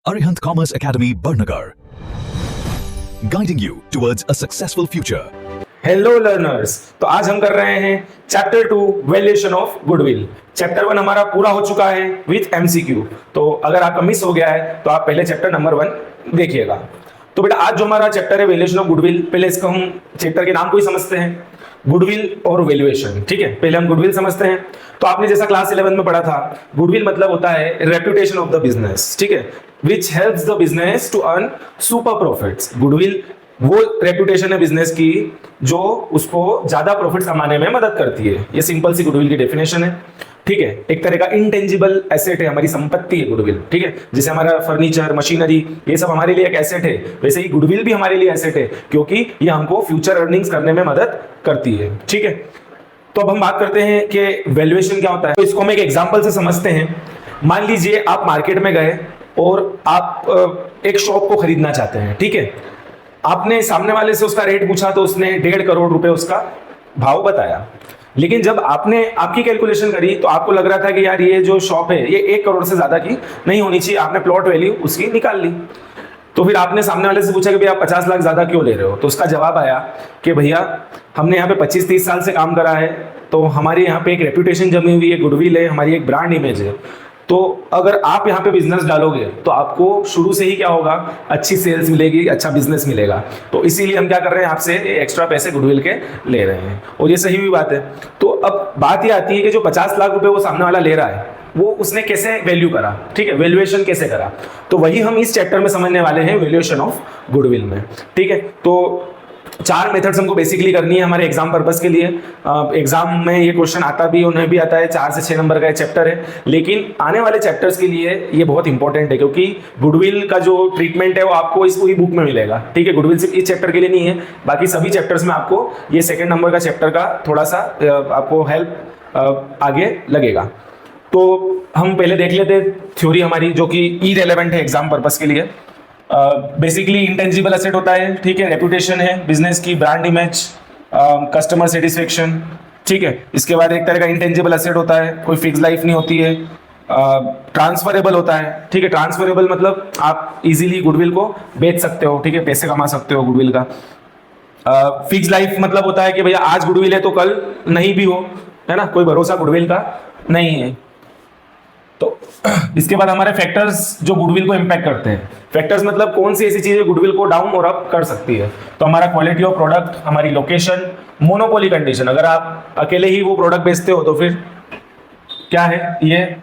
Arihant Commerce Academy, Barnagar, guiding you towards a successful future. Hello learners, तो आज हम कर रहे हैं chapter 2 valuation of goodwill. Chapter 1 हमारा पूरा हो चुका है विथ एमसीक्यू। तो अगर आपका मिस हो गया है तो आप पहले चैप्टर नंबर 1 देखिएगा। तो बेटा आज जो हमारा चैप्टर है वैल्यूएशन ऑफ गुडविल, पहले इसको हम चैप्टर के नाम को ही समझते हैं, गुडविल और वैल्यूएशन। ठीक है, पहले हम गुडविल समझते हैं। तो आपने जैसा क्लास 11 में पढ़ा था, गुडविल मतलब होता है रेपुटेशन ऑफ द बिजनेस। ठीक है, which helps the business to earn super profits. Goodwill वो रेपुटेशन है बिजनेस की जो उसको ज्यादा प्रॉफिट कमाने में मदद करती है। ये सिंपल सी गुडविल की डेफिनेशन है। ठीक है, एक तरह का इंटेंजिबल एसेट है, हमारी संपत्ति है गुडविल। ठीक है, जैसे हमारा फर्नीचर, मशीनरी, ये सब हमारे लिए एक एसेट है, वैसे ही गुडविल भी हमारे लिए एसेट है, क्योंकि ये हमको फ्यूचर अर्निंग्स करने में मदद करती है। ठीक है, तो अब हम बात करते हैं कि वैल्यूएशन क्या होता है। तो इसको हम एक एग्जांपल से समझते हैं। मान लीजिए आप मार्केट में गए और आप एक शॉप को खरीदना चाहते हैं। ठीक है, आपने सामने वाले से उसका रेट पूछा तो उसने 1.5 करोड़ रुपए उसका भाव बताया। लेकिन जब आपने आपकी कैलकुलेशन करी तो आपको लग रहा था कि यार ये जो शॉप है ये 1 करोड़ से ज्यादा की नहीं होनी चाहिए। आपने प्लॉट वैल्यू उसकी निकाल ली। तो फिर आपने सामने वाले से पूछा कि भैया आप 50 लाख ज्यादा क्यों ले रहे हो। तो उसका जवाब आया कि भैया हमने यहाँ पे 25-30 साल से काम करा है, तो हमारी यहाँ पे एक रेपुटेशन जमी हुई है, गुडविल है, हमारी एक ब्रांड इमेज है। तो अगर आप यहाँ पे बिजनेस डालोगे तो आपको शुरू से ही क्या होगा, अच्छी सेल्स मिलेगी, अच्छा बिजनेस मिलेगा। तो इसीलिए हम क्या कर रहे हैं, आपसे एक्स्ट्रा पैसे गुडविल के ले रहे हैं, और ये सही भी बात है। तो अब बात ये आती है कि जो 50 लाख रुपए वो सामने वाला ले रहा है वो उसने कैसे वैल्यू करा। ठीक है, वैल्यूएशन कैसे करा, तो वही हम इस चैप्टर में समझने वाले हैं वैल्यूएशन ऑफ गुडविल में। ठीक है, तो 4 मेथड्स हमको बेसिकली करनी है हमारे एग्जाम पर्पस के लिए। एग्जाम में ये क्वेश्चन आता भी, उन्हें भी आता है। 4 से 6 नंबर का ये चैप्टर है, लेकिन आने वाले चैप्टर्स के लिए ये बहुत इंपॉर्टेंट है, क्योंकि गुडविल का जो ट्रीटमेंट है वो आपको इस पूरी बुक में मिलेगा। ठीक है, गुडविल सिर्फ इस चैप्टर के लिए नहीं है, बाकी सभी चैप्टर्स में आपको ये 2nd नंबर का चैप्टर का थोड़ा सा आपको हेल्प आगे लगेगा। तो हम पहले देख लेते थ्योरी हमारी, जो कि इररिलेवेंट है एग्जाम पर्पस के लिए। बेसिकली इंटेंजिबल एसेट होता है। ठीक है, रेपुटेशन है बिजनेस की, ब्रांड इमेज, कस्टमर सेटिस्फेक्शन। ठीक है, इसके बाद एक तरह का इंटेंजिबल एसेट होता है, कोई फिक्स लाइफ नहीं होती है, ट्रांसफरेबल होता है। ठीक है, ट्रांसफरेबल मतलब आप इजीली गुडविल को बेच सकते हो। ठीक है, पैसे कमा सकते हो गुडविल का। फिक्स लाइफ मतलब होता है कि भैया आज गुडविल है तो कल नहीं भी हो, है ना, कोई भरोसा गुडविल का नहीं है। तो इसके बाद हमारे फैक्टर्स जो गुडविल को इंपैक्ट करते हैं। फैक्टर्स मतलब कौन सी ऐसी चीजें गुडविल को डाउन और अप कर सकती है। तो हमारा क्वालिटी ऑफ प्रोडक्ट, हमारी लोकेशन, मोनोपोली कंडीशन, अगर आप अकेले ही वो प्रोडक्ट बेचते हो तो फिर क्या है, ये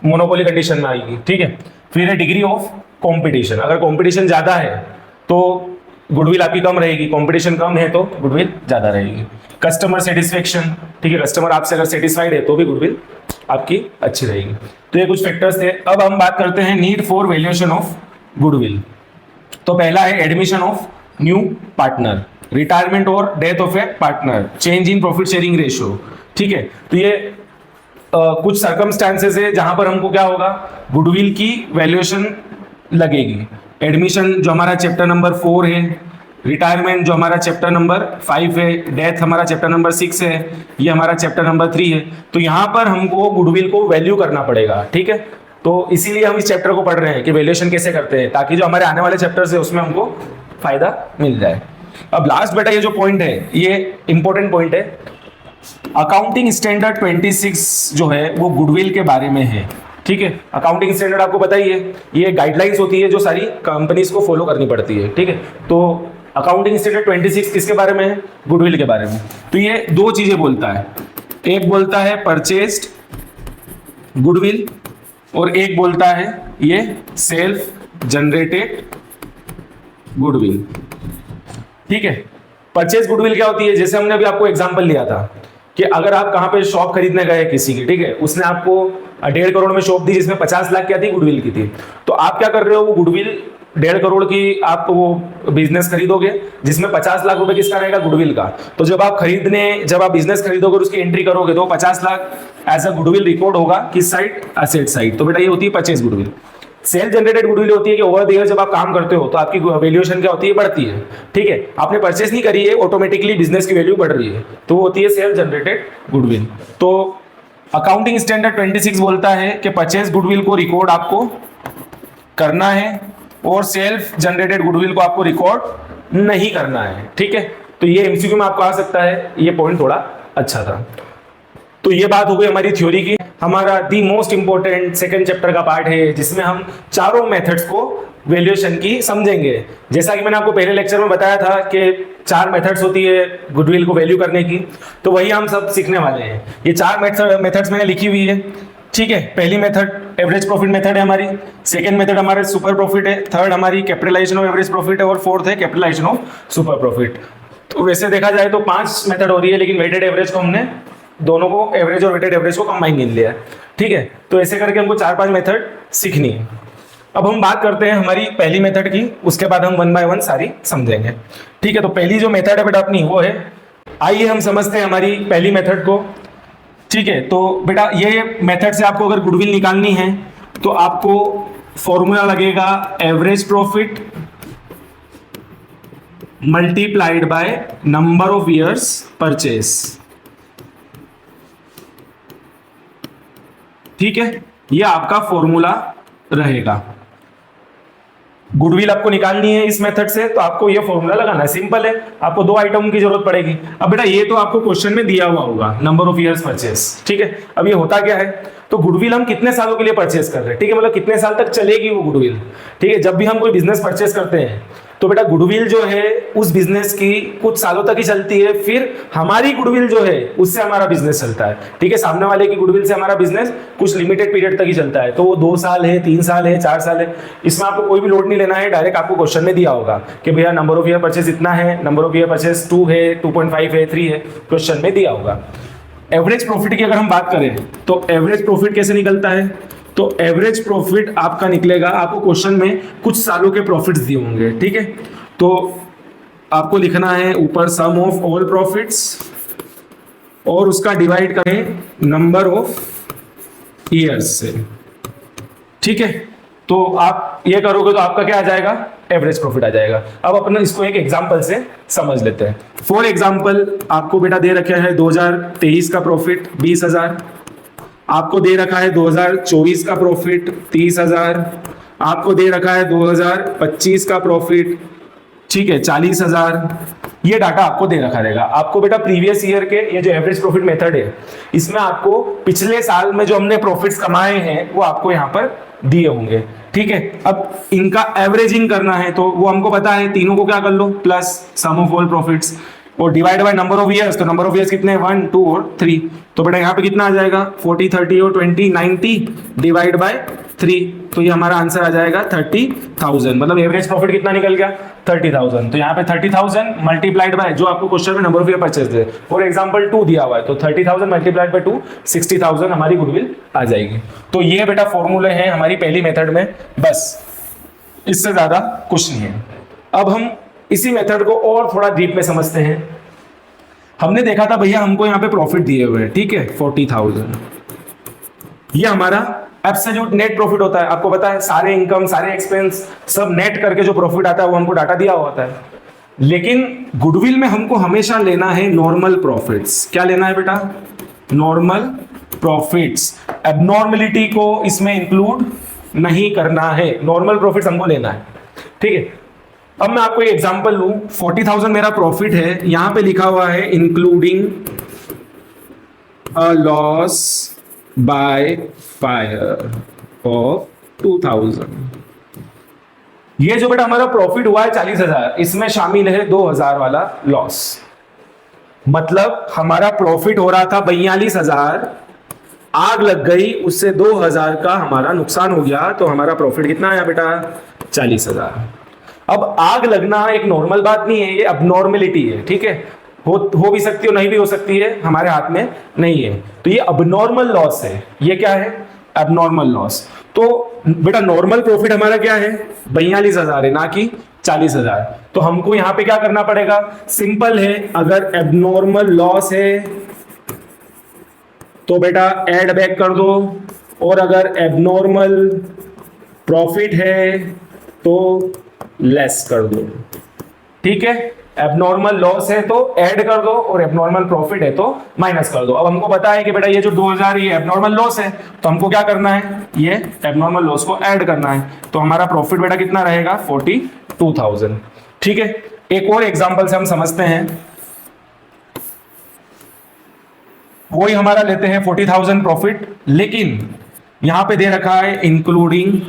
मोनोपोली कंडीशन में आएगी। ठीक है, फिर है डिग्री ऑफ कंपटीशन, अगर कंपटीशन ज्यादा है तो गुडविल आपकी कम रहेगी, कंपटीशन कम है तो गुडविल ज्यादा रहेगी। कस्टमर सेटिस्फेक्शन, ठीक है, कस्टमर आपसे अगर सेटिस्फाइड है तो भी गुडविल आपकी अच्छी रहेगी। तो ये कुछ फैक्टर्स थे। अब हम बात करते हैं need for valuation of goodwill. तो पहला है admission of new partner, retirement और death of a partner, change in profit sharing ratio. ठीक है, तो ये कुछ सर्कमस्टांसेस है जहां पर हमको क्या होगा, गुडविल की वैल्यूएशन लगेगी। एडमिशन जो हमारा चैप्टर नंबर 4 है, रिटायरमेंट जो हमारा चैप्टर नंबर 5 है, डेथ हमारा चैप्टर नंबर 6 है, ये हमारा चैप्टर नंबर 3 है। तो यहाँ पर हमको गुडविल को वैल्यू करना पड़ेगा। ठीक है, तो इसीलिए हम इस चैप्टर को पढ़ रहे हैं कि वैल्यूएशन कैसे करते हैं, ताकि जो हमारे आने वाले चैप्टर्स है उसमें हमको फायदा मिल जाए। अब लास्ट बेटा ये जो पॉइंट है ये इंपॉर्टेंट पॉइंट है। अकाउंटिंग स्टैंडर्ड 26 जो है वो गुडविल के बारे में है। ठीक है, अकाउंटिंग स्टैंडर्ड आपको पता ही है, ये गाइडलाइंस होती है जो सारी कंपनीज को फॉलो करनी पड़ती है। ठीक है, तो अकाउंटिंग स्टैंडर्ड 26 किसके बारे में है, गुडविल के बारे में। तो ये 2 चीजें बोलता है, एक बोलता है परचेस्ड गुडविल और एक बोलता है ये सेल्फ जनरेटेड गुडविल। ठीक है, परचेज गुडविल क्या होती है, जैसे हमने अभी आपको एग्जांपल लिया था कि अगर आप कहां पे शॉप खरीदने गए किसी की, ठीक है, उसने आपको 1.5 करोड़ में शॉप दी जिसमें 50 लाख क्या थी, गुडविल की थी। तो आप क्या कर रहे हो, वो गुडविल 1.5 करोड़ की आप वो बिजनेस खरीदोगे जिसमें 50 लाख रुपए किसका रहेगा, गुडविल का। तो जब आप बिजनेस खरीदोगे और उसकी एंट्री करोगे तो 50 lakh as a goodwill record होगा किस साइड, एसेट साइड। तो बेटा ये होती है purchase goodwill. Self generated goodwill होती है कि ओवर द ईयर जब आप काम करते हो तो आपकी वैल्यूएशन क्या होती है, बढ़ती है। ठीक है, आपने परचेज नहीं करी है, ऑटोमेटिकली बिजनेस की वैल्यू बढ़ रही है, तो वो होती है सेल्फ जनरेटेड गुडविल। तो अकाउंटिंग स्टैंडर्ड 26 बोलता है कि परचेज गुडविल को रिकॉर्ड आपको करना है और सेल्फ जनरेटेड गुडविल को आपको रिकॉर्ड नहीं करना है। ठीक है, तो ये एमसीक्यू में आपको आ सकता है, ये पॉइंट थोड़ा अच्छा था। तो ये बात हो गई हमारी थ्योरी की। हमारा the most important second chapter का पार्ट है जिसमें हम चारों मेथड्स को वैल्यूएशन की समझेंगे। जैसा कि मैंने आपको पहले लेक्चर में बताया था कि 4 मेथड्स होती है गुडविल को वैल्यू करने की, तो वही हम सब सीखने वाले हैं। ये 4 मेथड्स मैंने लिखी हुई है। ठीक है, पहली मेथड एवरेज प्रॉफिट मेथड है हमारी, सेकंड मेथड हमारे सुपर प्रॉफिट है, थर्ड हमारी कैपिटलाइजेशन ऑफ एवरेज प्रॉफिट है और फोर्थ है कैपिटलाइजेशन ऑफ सुपर प्रॉफिट। तो वैसे देखा जाए तो 5 मेथड हो रही है, लेकिन वेटेड एवरेज को हमने दोनों को एवरेज और वेटेड एवरेज को कंबाइन कर लिया है। ठीक है, तो ऐसे करके हमको 4-5 मेथड सीखनी है। अब हम बात करते हैं हमारी पहली मेथड की, उसके बाद हम 1 बाय 1 सारी समझेंगे। ठीक है, तो पहली जो मेथड है बेटा अपनी वो है, आइए हम समझते हैं हमारी पहली मेथड को। ठीक है, तो बेटा ये मेथड से आपको अगर गुडविल निकालनी है तो आपको फॉर्मूला लगेगा average profit multiplied by number of years purchase. ठीक है, ये आपका फॉर्मूला रहेगा। गुडविल आपको निकालनी है इस मेथड से, तो आपको ये फॉर्मूला लगाना है। सिंपल है, आपको 2 आइटम की जरूरत पड़ेगी। अब बेटा ये तो आपको क्वेश्चन में दिया हुआ होगा, नंबर ऑफ ईयर्स परचेस। ठीक है, अब ये होता क्या है, तो गुडविल हम कितने सालों के लिए परचेस कर रहे हैं। ठीक है, मतलब कितने साल तक चलेगी वो गुडविल। ठीक है, जब भी हम कोई बिजनेस परचेस करते हैं तो बेटा गुडविल जो है उस बिजनेस की कुछ सालों तक ही चलती है, फिर हमारी गुडविल जो है उससे हमारा बिजनेस चलता है। ठीक है, सामने वाले की गुडविल से हमारा बिजनेस कुछ लिमिटेड पीरियड तक ही चलता है, तो वो 2 साल है, 3 साल है, 4 साल है, इसमें आपको कोई भी लोड नहीं लेना है। डायरेक्ट आपको क्वेश्चन में दिया होगा कि भैया नंबर ऑफ ईयर परचेस इतना है, नंबर ऑफ ईयर परचेस 2 है, 2.5 है, 3 है, क्वेश्चन में दिया होगा। एवरेज प्रॉफिट की अगर हम बात करें तो एवरेज प्रॉफिट कैसे निकलता है, तो एवरेज प्रॉफिट आपका निकलेगा, आपको क्वेश्चन में कुछ सालों के प्रॉफिट्स दिए होंगे। ठीक है, तो आपको लिखना है ऊपर सम ऑफ ऑल प्रॉफिट्स और उसका डिवाइड करें नंबर ऑफ ईयर्स से। ठीक है, तो आप ये करोगे तो आपका क्या आ जाएगा, एवरेज प्रॉफिट आ जाएगा। अब अपन इसको एक एग्जांपल से समझ लेते हैं। फॉर एग्जांपल आपको बेटा दे रखा है 2023 का प्रॉफिट 20,000, आपको दे रखा है 2024 का प्रॉफिट 30,000, आपको दे रखा है 2025 का प्रॉफिट, ठीक है, 40,000। ये डाटा आपको दे रखा रहेगा। आपको बेटा प्रीवियस ईयर के ये जो एवरेज प्रॉफिट मेथड है इसमें आपको पिछले साल में जो हमने प्रॉफिट्स कमाए हैं वो आपको यहाँ पर दिए होंगे। ठीक है, अब इनका एवरेजिंग करना है तो वो हमको पता है, तीनों को क्या कर लो plus sum of all profits और divide by number of years. तो नंबर ऑफ ईयर्स कितने हैं, 1, 2 और 3। तो बेटा यहाँ पे कितना आ जाएगा, 40, 30 और 20, 90 डिवाइड बाय 3। तो ये हमारा आंसर आ जाएगा 30,000। मतलब एवरेज प्रॉफिट कितना निकल गया, 30,000। तो यहाँ पे 30,000 मल्टीप्लाइड बाय जो आपको क्वेश्चन में नंबर ऑफ ईयर परचेज है, फॉर एग्जांपल 2 दिया हुआ है, तो 30,000 मल्टीप्लाइड बाय 2 60,000 हमारी गुडविल आ जाएगी। तो ये बेटा फॉर्मूले हैं हमारी पहली मेथड में, बस इससे ज्यादा कुछ नहीं है। अब हम इसी मेथड को और थोड़ा डीप में समझते हैं। हमने देखा था भैया हमको यहाँ पे प्रॉफिट दिए हुए हैं, ठीक है, 40,000। ये हमारा एब्सोल्यूट नेट प्रॉफिट होता है। आपको पता है सारे इनकम, सारे एक्सपेंस सब नेट करके जो प्रॉफिट आता है वो हमको डाटा दिया हुआ होता है। लेकिन गुडविल में हमको हमेशा लेना है नॉर्मल प्रॉफिट्स। क्या लेना है बेटा, नॉर्मल प्रॉफिट्स। एबनॉर्मलिटी को इसमें इंक्लूड नहीं करना है, नॉर्मल प्रॉफिट्स हमको लेना है। ठीक है, अब मैं आपको एक एग्जांपल लूं। 40,000 मेरा प्रॉफिट है, यहां पे लिखा हुआ है including a loss by fire of 2,000। ये जो बेटा हमारा प्रॉफिट हुआ है 40,000, इसमें शामिल है 2,000 वाला लॉस। मतलब हमारा प्रॉफिट हो रहा था 42,000, आग लग गई, उससे 2,000 का हमारा नुकसान हो गया, तो हमारा प्रॉफिट कितना आया बेटा, 40,000। अब आग लगना एक नॉर्मल बात नहीं है, ये अबनॉर्मलिटी है। ठीक है, हो भी सकती है, नहीं भी हो सकती है, हमारे हाथ में नहीं है। तो ये अबनॉर्मल लॉस है। ये क्या है, अबनॉर्मल लॉस। तो बेटा नॉर्मल प्रॉफिट हमारा क्या है, 42,000 है, ना कि 40,000। तो हमको यहां पे क्या करना पड़ेगा, सिंपल है, अगर एबनॉर्मल लॉस है तो बेटा ऐड बैक कर दो, और अगर एबनॉर्मल प्रॉफिट है तो लेस कर दो। ठीक है, एबनॉर्मल लॉस है तो ऐड कर दो और एबनॉर्मल प्रॉफिट है तो माइनस कर दो। अब हमको पता है कि बेटा ये जो 2000 ये एबनॉर्मल लॉस है, तो हमको क्या करना है, ये एबनॉर्मल लॉस को ऐड करना है। तो हमारा प्रॉफिट बेटा कितना रहेगा, 42,000। ठीक है, एक और एग्जांपल से हम समझते हैं। वही हमारा लेते हैं 40,000 प्रॉफिट, लेकिन यहां पे दे रखा है including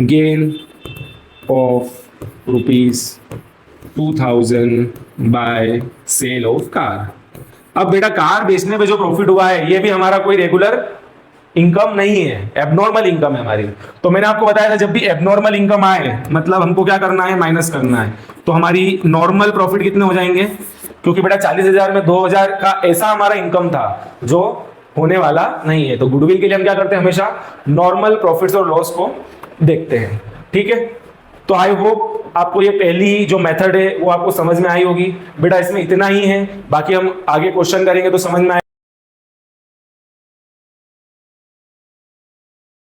gain of ₹2,000 by sale of car. अब बेटा कार बेचने पे जो प्रॉफिट हुआ है ये भी हमारा कोई रेगुलर इनकम नहीं है, एबनॉर्मल इनकम है हमारी। तो मैंने आपको बताया था जब भी एबनॉर्मल इनकम आए मतलब हमको क्या करना है, माइनस करना है। तो हमारी नॉर्मल प्रॉफिट कितने हो जाएंगे, क्योंकि बेटा 40,000 में 2,000 का ऐसा हमारा इनकम था जो होने वाला नहीं है। तो गुडविल के लिए हम क्या करते हैं, हमेशा नॉर्मल प्रॉफिट्स और लॉस को देखते हैं। ठीक है, तो आई होप आपको ये पहली जो मेथड है वो आपको समझ में आई होगी। बेटा इसमें इतना ही है, बाकी हम आगे क्वेश्चन करेंगे तो समझ में आए।